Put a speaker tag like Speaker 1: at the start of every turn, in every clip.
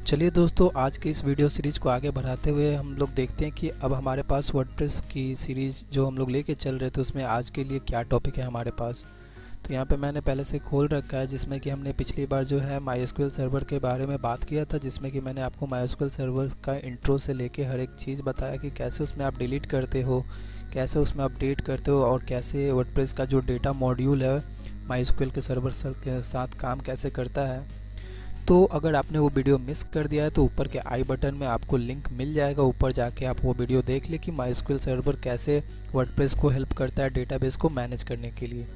Speaker 1: चलिए दोस्तों, आज की इस वीडियो सीरीज़ को आगे बढ़ाते हुए हम लोग देखते हैं कि अब हमारे पास वर्डप्रेस की सीरीज़ जो हम लोग लेके चल रहे थे उसमें आज के लिए क्या टॉपिक है हमारे पास। तो यहाँ पे मैंने पहले से खोल रखा है, जिसमें कि हमने पिछली बार जो है MySQL सर्वर के बारे में बात किया था, जिसमें कि मैंने आपको MySQL सर्वर का इंट्रो से लेके हर एक चीज़ बताया कि कैसे उसमें आप डिलीट करते हो, कैसे उसमें अपडेट करते हो और कैसे वर्डप्रेस का जो डेटा मॉड्यूल है MySQL के सर्वर के साथ काम कैसे करता है। तो अगर आपने वो वीडियो मिस कर दिया है तो ऊपर के आई बटन में आपको लिंक मिल जाएगा, ऊपर जाके आप वो वीडियो देख ले कि MySQL सर्वर कैसे वर्डप्रेस को हेल्प करता है डेटाबेस को मैनेज करने के लिए।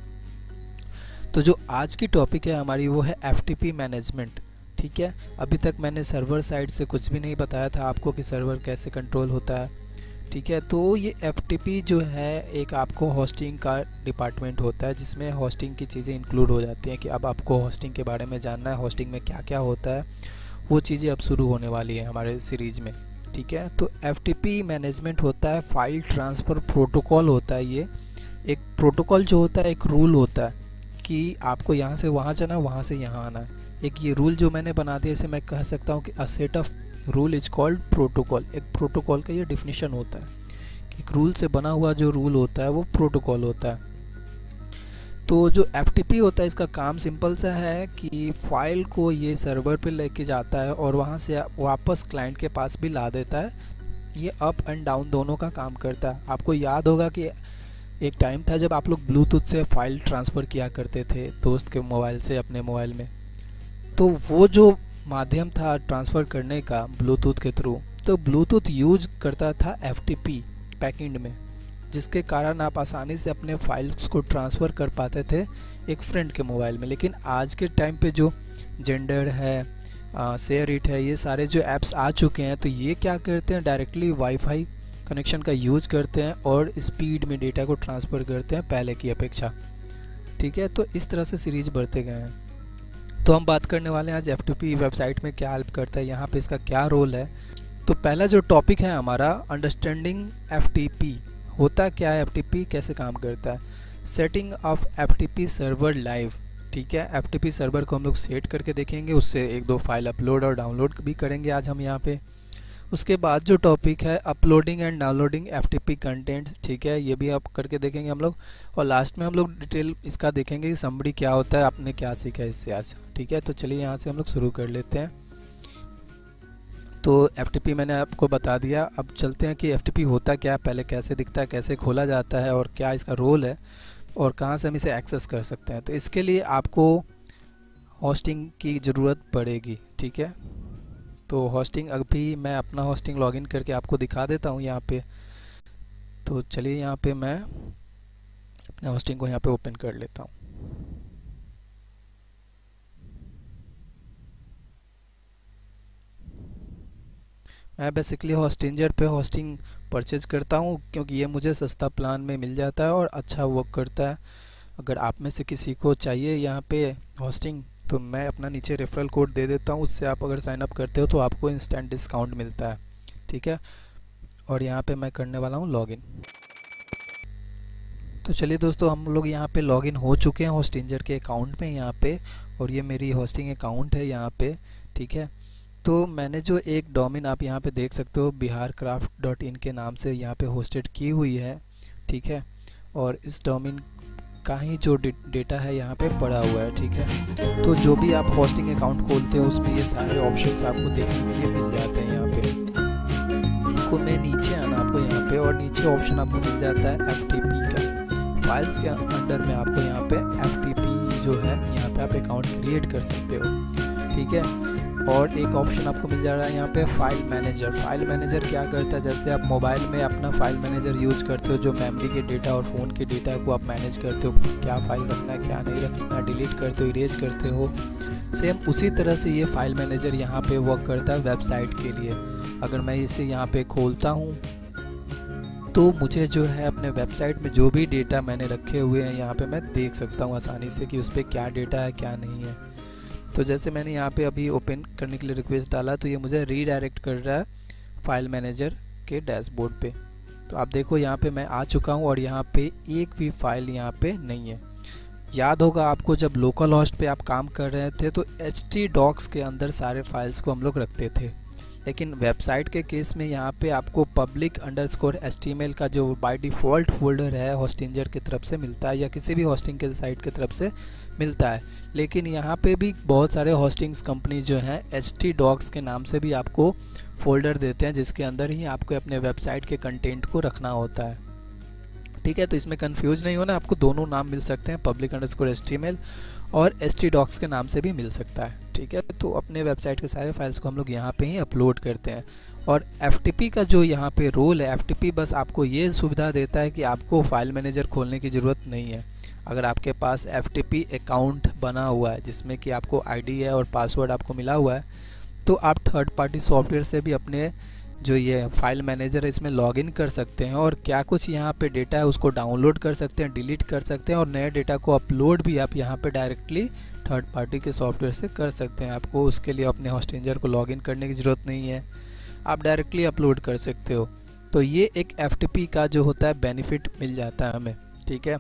Speaker 1: तो जो आज की टॉपिक है हमारी वो है FTP मैनेजमेंट। ठीक है, अभी तक मैंने सर्वर साइड से कुछ भी नहीं बताया था आपको कि सर्वर कैसे कंट्रोल होता है। ठीक है, तो ये FTP जो है एक आपको होस्टिंग का डिपार्टमेंट होता है, जिसमें होस्टिंग की चीज़ें इंक्लूड हो जाती हैं कि अब आपको होस्टिंग के बारे में जानना है, होस्टिंग में क्या क्या होता है, वो चीज़ें अब शुरू होने वाली है हमारे सीरीज़ में। ठीक है, तो FTP मैनेजमेंट होता है फाइल ट्रांसफ़र प्रोटोकॉल होता है। ये एक प्रोटोकॉल जो होता है, एक रूल होता है कि आपको यहाँ से वहाँ जाना, वहाँ से यहाँ आना है। एक ये रूल जो मैंने बना दिया, इसे मैं कह सकता हूँ कि a set of rule is called protocol. एक प्रोटोकॉल का ये डिफिनीशन होता है, एक रूल से बना हुआ जो रूल होता है वो प्रोटोकॉल होता है। तो जो FTP होता है इसका काम सिंपल सा है कि फ़ाइल को ये सर्वर पे लेके जाता है और वहाँ से वापस क्लाइंट के पास भी ला देता है। ये अप एंड डाउन दोनों का काम करता है। आपको याद होगा कि एक टाइम था जब आप लोग ब्लूटूथ से फ़ाइल ट्रांसफ़र किया करते थे दोस्त के मोबाइल से अपने मोबाइल में, तो वो जो माध्यम था ट्रांसफ़र करने का ब्लूटूथ के थ्रू, तो ब्लूटूथ यूज करता था FTP बैकएंड में, जिसके कारण आप आसानी से अपने फाइल्स को ट्रांसफ़र कर पाते थे एक फ्रेंड के मोबाइल में। लेकिन आज के टाइम पे जो जेंडर है, शेयर इट है, ये सारे जो ऐप्स आ चुके हैं, तो ये क्या करते हैं, डायरेक्टली वाईफाई कनेक्शन का यूज़ करते हैं और स्पीड में डेटा को ट्रांसफ़र करते हैं पहले की अपेक्षा। ठीक है, तो इस तरह से सीरीज़ बढ़ते गए हैं। तो हम बात करने वाले हैं आज FTP वेबसाइट में क्या हेल्प करता है, यहाँ पे इसका क्या रोल है। तो पहला जो टॉपिक है हमारा, अंडरस्टैंडिंग FTP। होता क्या है FTP, कैसे काम करता है। Setting of FTP server live. ठीक है, FTP सर्वर को हम लोग सेट करके देखेंगे, उससे एक दो फाइल अपलोड और डाउनलोड भी करेंगे आज हम यहाँ पे। उसके बाद जो टॉपिक है uploading and downloading FTP content. ठीक है, ये भी आप करके देखेंगे हम लोग। और लास्ट में हम लोग डिटेल इसका देखेंगे कि समरी क्या होता है, आपने क्या सीखा इससे आज। ठीक है, तो चलिए यहाँ से हम लोग शुरू कर लेते हैं। तो FTP मैंने आपको बता दिया, अब चलते हैं कि FTP होता क्या है, पहले कैसे दिखता है, कैसे खोला जाता है और क्या इसका रोल है और कहाँ से हम इसे एक्सेस कर सकते हैं। तो इसके लिए आपको होस्टिंग की ज़रूरत पड़ेगी। ठीक है, तो होस्टिंग अभी मैं अपना होस्टिंग लॉगिन करके आपको दिखा देता हूँ यहाँ पे। तो चलिए यहाँ पे मैं अपने होस्टिंग को यहाँ पे ओपन कर लेता हूँ। मैं बेसिकली होस्टिंजर पे होस्टिंग परचेज करता हूँ, क्योंकि ये मुझे सस्ता प्लान में मिल जाता है और अच्छा वर्क करता है। अगर आप में से किसी को चाहिए यहाँ पे होस्टिंग, तो मैं अपना नीचे रेफरल कोड दे देता हूँ, उससे आप अगर साइन अप करते हो तो आपको इंस्टेंट डिस्काउंट मिलता है। ठीक है, और यहाँ पे मैं करने वाला हूँ लॉगिन। तो चलिए दोस्तों, हम लोग यहाँ पे लॉगिन हो चुके हैं होस्टिंजर के अकाउंट में यहाँ पे, और ये मेरी होस्टिंग अकाउंट है यहाँ पे। ठीक है, तो मैंने जो एक डोमेन आप यहाँ पे देख सकते हो biharcraft.in के नाम से यहाँ पे होस्टेड की हुई है। ठीक है, और इस डोमेन का ही जो डेटा है यहाँ पे पड़ा हुआ है। ठीक है, तो जो भी आप होस्टिंग अकाउंट खोलते हो उसमें ये सारे ऑप्शंस आपको देखने के लिए मिल जाते हैं यहाँ पे। इसको मैं नीचे आना आपको यहाँ पे, और नीचे ऑप्शन आपको मिल जाता है FTP का। फाइल्स के अंडर में आपको यहाँ पे FTP जो है यहाँ पे आप अकाउंट क्रिएट कर सकते हो। ठीक है, और एक ऑप्शन आपको मिल जा रहा है यहाँ पे फाइल मैनेजर। फाइल मैनेजर क्या करता है, जैसे आप मोबाइल में अपना फाइल मैनेजर यूज करते हो, जो मेमोरी के डेटा और फ़ोन के डेटा को आप मैनेज करते हो, क्या फाइल रखना है क्या नहीं रखना, डिलीट करते हो, इरेज करते हो, सेम उसी तरह से ये फाइल मैनेजर यहाँ पे वर्क करता है वेबसाइट के लिए। अगर मैं इसे यहाँ पे खोलता हूँ तो मुझे जो है अपने वेबसाइट में जो भी डेटा मैंने रखे हुए हैं यहाँ पे मैं देख सकता हूँ आसानी से कि उस पर क्या डेटा है क्या नहीं है। तो जैसे मैंने यहाँ पे अभी ओपन करने के लिए रिक्वेस्ट डाला, तो ये मुझे रीडायरेक्ट कर रहा है फाइल मैनेजर के डैशबोर्ड पे। तो आप देखो यहाँ पे मैं आ चुका हूँ और यहाँ पे एक भी फाइल यहाँ पे नहीं है। याद होगा आपको, जब लोकल होस्ट पे आप काम कर रहे थे तो htdocs के अंदर सारे फाइल्स को हम लोग रखते थे, लेकिन वेबसाइट के केस में यहाँ पे आपको public_html का जो बाय डिफ़ॉल्ट फोल्डर है होस्टिंजर की तरफ से मिलता है या किसी भी होस्टिंग के साइट की तरफ से मिलता है। लेकिन यहाँ पे भी बहुत सारे होस्टिंग्स कंपनी जो हैं htdocs के नाम से भी आपको फोल्डर देते हैं, जिसके अंदर ही आपको अपने वेबसाइट के कंटेंट को रखना होता है। ठीक है, तो इसमें कंफ्यूज नहीं होना, आपको दोनों नाम मिल सकते हैं, public_html और htdocs के नाम से भी मिल सकता है। ठीक है, तो अपने वेबसाइट के सारे फाइल्स को हम लोग यहाँ पे ही अपलोड करते हैं। और FTP का जो यहाँ पे रोल है, FTP बस आपको ये सुविधा देता है कि आपको फाइल मैनेजर खोलने की ज़रूरत नहीं है। अगर आपके पास FTP अकाउंट बना हुआ है जिसमें कि आपको ID है और पासवर्ड आपको मिला हुआ है, तो आप थर्ड पार्टी सॉफ्टवेयर से भी अपने जो ये फाइल मैनेजर है इसमें लॉगिन कर सकते हैं और क्या कुछ यहाँ पे डेटा है उसको डाउनलोड कर सकते हैं, डिलीट कर सकते हैं और नए डेटा को अपलोड भी आप यहाँ पे डायरेक्टली थर्ड पार्टी के सॉफ्टवेयर से कर सकते हैं। आपको उसके लिए अपने होस्टिंजर को लॉगिन करने की ज़रूरत नहीं है, आप डायरेक्टली अपलोड कर सकते हो। तो ये एक FTP का जो होता है बेनिफिट मिल जाता है हमें। ठीक है,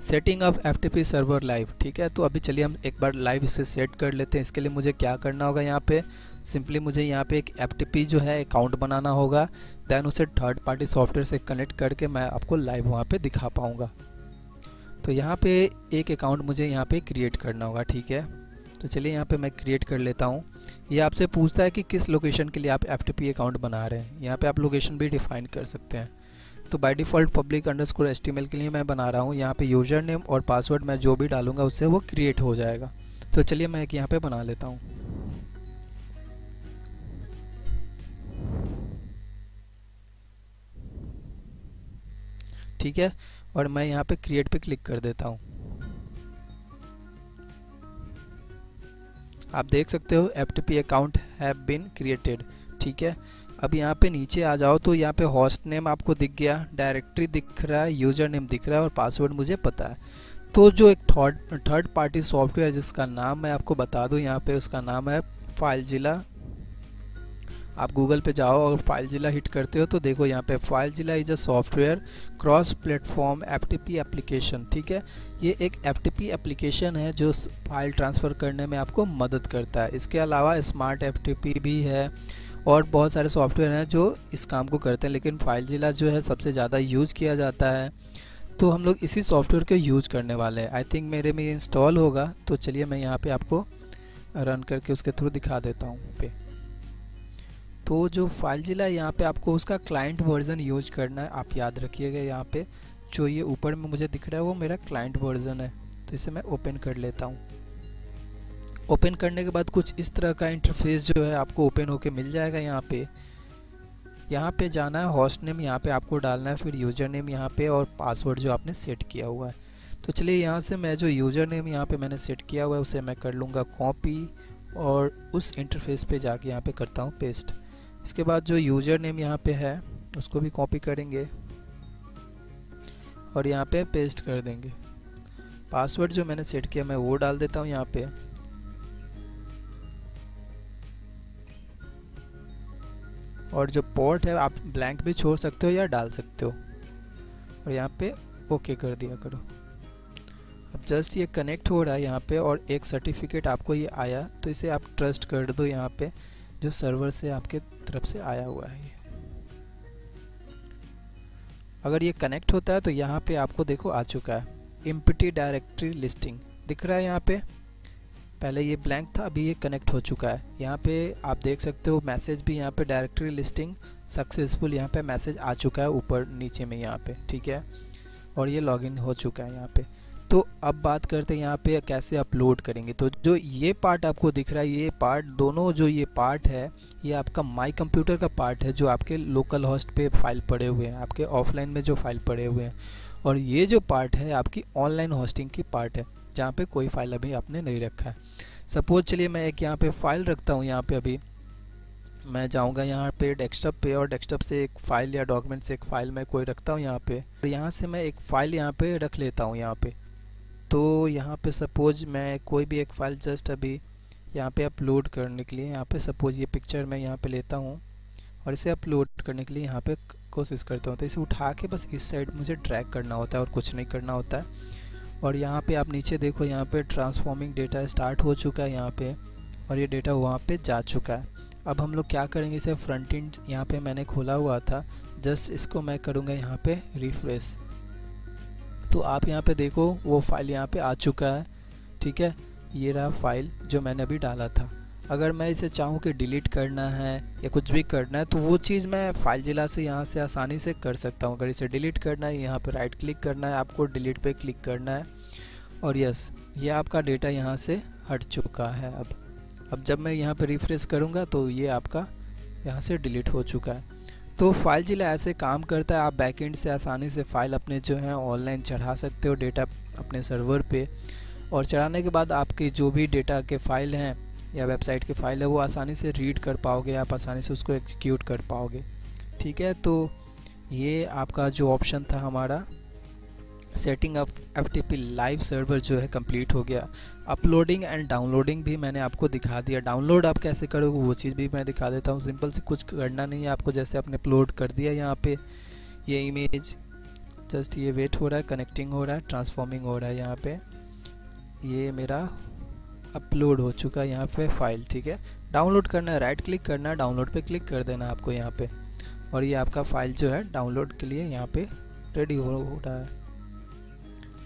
Speaker 1: setting of FTP server live. ठीक है, तो अभी चलिए हम एक बार लाइव इसे सेट कर लेते हैं। इसके लिए मुझे क्या करना होगा, यहाँ पे सिंपली मुझे यहाँ पे एक FTP जो है अकाउंट बनाना होगा, देन उसे थर्ड पार्टी सॉफ्टवेयर से कनेक्ट करके मैं आपको लाइव वहाँ पे दिखा पाऊँगा। तो यहाँ पे एक अकाउंट मुझे यहाँ पे क्रिएट करना होगा। ठीक है, तो चलिए यहाँ पे मैं क्रिएट कर लेता हूँ। ये आपसे पूछता है कि किस लोकेशन के लिए आप FTP अकाउंट बना रहे हैं। यहाँ पे आप लोकेशन भी डिफाइन कर सकते हैं। तो बाय डिफ़ॉल्ट public_html के लिए मैं बना रहा हूँ। यहाँ पे यूज़र नेम और पासवर्ड मैं जो भी डालूँगा उससे वो क्रिएट हो जाएगा। तो चलिए मैं एक यहाँ पे बना लेता हूँ। ठीक है, और मैं यहाँ पे क्रिएट पे क्लिक कर देता हूँ। आप देख सकते हो FTP account have been created. ठीक है, अब यहाँ पे नीचे आ जाओ तो यहाँ पे होस्ट नेम आपको दिख गया, डायरेक्टरी दिख रहा है, यूज़र नेम दिख रहा है और पासवर्ड मुझे पता है। तो जो एक थर्ड पार्टी सॉफ्टवेयर जिसका नाम मैं आपको बता दूँ, यहाँ पे उसका नाम है फाइलज़िला। आप गूगल पे जाओ और फाइलज़िला हिट करते हो तो देखो यहाँ पे FileZilla is a software cross platform FTP application. ठीक है, ये एक FTP एप्लीकेशन है जो फाइल ट्रांसफ़र करने में आपको मदद करता है। इसके अलावा स्मार्ट FTP भी है और बहुत सारे सॉफ्टवेयर हैं जो इस काम को करते हैं, लेकिन फाइलज़िला जो है सबसे ज़्यादा यूज़ किया जाता है। तो हम लोग इसी सॉफ्टवेयर को यूज़ करने वाले हैं। आई थिंक मेरे में इंस्टॉल होगा, तो चलिए मैं यहाँ पे आपको रन करके उसके थ्रू दिखा देता हूँ पे। तो जो फाइलज़िला है यहाँ पे आपको उसका क्लाइंट वर्ज़न यूज करना है। आप याद रखिएगा, यहाँ पे जो ये ऊपर में मुझे दिख रहा है वो मेरा क्लाइंट वर्ज़न है। तो इसे मैं ओपन कर लेता हूँ। ओपन करने के बाद कुछ इस तरह का इंटरफेस जो है आपको ओपन होके मिल जाएगा। यहाँ पे जाना है, होस्ट नेम यहाँ पे आपको डालना है, फिर यूज़र नेम यहाँ पे और पासवर्ड जो आपने सेट किया हुआ है। तो चलिए यहाँ से मैं जो यूज़र नेम यहाँ पे मैंने सेट किया हुआ है उसे मैं कर लूँगा कॉपी और उस इंटरफेस पे जाके यहाँ पे करता हूँ पेस्ट। इसके बाद जो यूज़र नेम यहाँ पे है उसको भी कॉपी करेंगे और यहाँ पे पेस्ट कर देंगे। पासवर्ड जो मैंने सेट किया मैं वो डाल देता हूँ यहाँ पे। और जो पोर्ट है आप ब्लैंक भी छोड़ सकते हो या डाल सकते हो और यहाँ पे ओके कर दिया करो। अब जस्ट ये कनेक्ट हो रहा है यहाँ पे और एक सर्टिफिकेट आपको ये आया, तो इसे आप ट्रस्ट कर दो यहाँ पे जो सर्वर से आपके तरफ से आया हुआ है। ये अगर ये कनेक्ट होता है तो यहाँ पे आपको देखो आ चुका है एम्प्टी डायरेक्टरी लिस्टिंग दिख रहा है। यहाँ पे पहले ये ब्लैंक था, अभी ये कनेक्ट हो चुका है। यहाँ पे आप देख सकते हो मैसेज भी यहाँ पे डायरेक्टरी लिस्टिंग सक्सेसफुल यहाँ पे मैसेज आ चुका है ऊपर नीचे में यहाँ पे। ठीक है, और ये लॉगिन हो चुका है यहाँ पे। तो अब बात करते हैं यहाँ पे कैसे अपलोड करेंगे। तो जो ये पार्ट आपको दिख रहा है, ये पार्ट दोनों जो ये पार्ट है ये आपका माई कंप्यूटर का पार्ट है जो आपके लोकल होस्ट पे फाइल पड़े हुए हैं, आपके ऑफलाइन में जो फाइल पड़े हुए हैं। और ये जो पार्ट है आपकी ऑनलाइन होस्टिंग की पार्ट है जहाँ पे कोई फाइल अभी आपने नहीं रखा है। सपोज चलिए मैं एक यहाँ पे फाइल रखता हूँ। यहाँ पे अभी मैं जाऊँगा यहाँ पे डेस्कटॉप पे और डेस्कटॉप से एक फ़ाइल या डॉक्यूमेंट से एक फ़ाइल मैं कोई रखता हूँ यहाँ पे, और यहाँ से मैं एक फ़ाइल यहाँ पे रख लेता हूँ यहाँ पे। तो यहाँ पे सपोज मैं कोई भी एक फ़ाइल जस्ट अभी यहाँ पे अपलोड करने के लिए यहाँ पे सपोज ये पिक्चर मैं यहाँ पे लेता हूँ और इसे अपलोड करने के लिए यहाँ पे कोशिश करता हूँ। तो इसे उठा के बस इस साइड मुझे ड्रैग करना होता है और कुछ नहीं करना होता है। और यहाँ पे आप नीचे देखो, यहाँ पे ट्रांसफॉर्मिंग डेटा स्टार्ट हो चुका है यहाँ पे, और ये डेटा वहाँ पे जा चुका है। अब हम लोग क्या करेंगे, इसे फ्रंट एंड यहाँ पे मैंने खोला हुआ था, जस्ट इसको मैं करूँगा यहाँ पे रिफ्रेश। तो आप यहाँ पे देखो वो फाइल यहाँ पे आ चुका है, ठीक है। ये रहा फाइल जो मैंने अभी डाला था। अगर मैं इसे चाहूँ कि डिलीट करना है या कुछ भी करना है तो वो चीज़ मैं फाइलजिला से यहाँ से आसानी से कर सकता हूँ। अगर इसे डिलीट करना है, यहाँ पे राइट क्लिक करना है, आपको डिलीट पे क्लिक करना है, और यस, ये आपका डेटा यहाँ से हट चुका है। अब जब मैं यहाँ पे रिफ्रेश करूँगा तो ये आपका यहाँ से डिलीट हो चुका है। तो फाइलजिला ऐसे काम करता है। आप बैकएंड से आसानी से फ़ाइल अपने जो है ऑनलाइन चढ़ा सकते हो डेटा अपने सर्वर पे, और चढ़ाने के बाद आपके जो भी डेटा के फ़ाइल हैं या वेबसाइट के फ़ाइल है वो आसानी से रीड कर पाओगे, आप आसानी से उसको एग्जीक्यूट कर पाओगे, ठीक है। तो ये आपका जो ऑप्शन था हमारा setting up FTP live server जो है कंप्लीट हो गया। अपलोडिंग एंड डाउनलोडिंग भी मैंने आपको दिखा दिया। डाउनलोड आप कैसे करोगे वो चीज़ भी मैं दिखा देता हूँ। सिंपल से कुछ करना नहीं है आपको, जैसे आपने अपलोड कर दिया यहाँ पे ये इमेज, जस्ट ये वेट हो रहा है, कनेक्टिंग हो रहा है, ट्रांसफॉर्मिंग हो रहा है। यहाँ पे ये मेरा अपलोड हो चुका है यहाँ पे फाइल, ठीक है। डाउनलोड करना है, राइट क्लिक करना है, डाउनलोड पे क्लिक कर देना आपको यहाँ पे, और ये आपका फाइल जो है डाउनलोड के लिए यहाँ पे रेडी हो रहा है।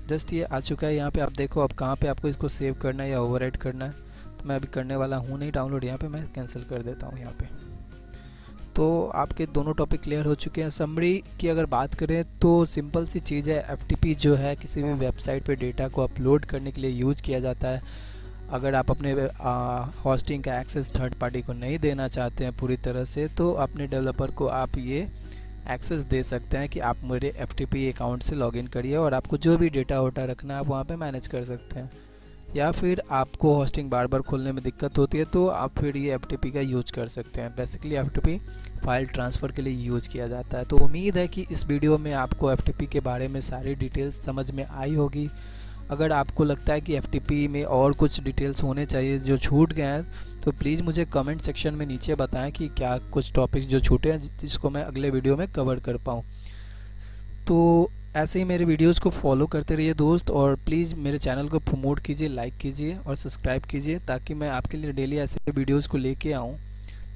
Speaker 1: जस्ट ये आ चुका है यहाँ पे। आप देखो अब कहाँ पे आपको इसको सेव करना है या ओवरराइट करना है, तो मैं अभी करने वाला हूँ नहीं डाउनलोड, यहाँ पे मैं कैंसिल कर देता हूँ यहाँ पे। तो आपके दोनों टॉपिक क्लियर हो चुके हैं। समरी की अगर बात करें तो सिंपल सी चीज़ है, FTP जो है किसी भी वेबसाइट पे डेटा को अपलोड करने के लिए यूज किया जाता है। अगर आप अपने होस्टिंग का एक्सेस थर्ड पार्टी को नहीं देना चाहते हैं पूरी तरह से, तो अपने डेवलपर को आप ये एक्सेस दे सकते हैं कि आप मेरे FTP अकाउंट से लॉगिन करिए और आपको जो भी डेटा वोटा रखना है आप वहाँ पे मैनेज कर सकते हैं। या फिर आपको होस्टिंग बार बार खोलने में दिक्कत होती है तो आप फिर ये FTP का यूज कर सकते हैं। बेसिकली FTP फाइल ट्रांसफ़र के लिए यूज किया जाता है। तो उम्मीद है कि इस वीडियो में आपको FTP के बारे में सारी डिटेल्स समझ में आई होगी। अगर आपको लगता है कि FTP में और कुछ डिटेल्स होने चाहिए जो छूट गए हैं, तो प्लीज़ मुझे कमेंट सेक्शन में नीचे बताएं कि क्या कुछ टॉपिक्स जो छूटे हैं जिसको मैं अगले वीडियो में कवर कर पाऊँ। तो ऐसे ही मेरे वीडियोस को फॉलो करते रहिए दोस्त, और प्लीज़ मेरे चैनल को प्रमोट कीजिए, लाइक कीजिए और सब्सक्राइब कीजिए, ताकि मैं आपके लिए डेली ऐसे वीडियोज़ को लेके आऊँ।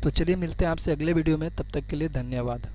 Speaker 1: तो चलिए मिलते हैं आपसे अगले वीडियो में, तब तक के लिए धन्यवाद।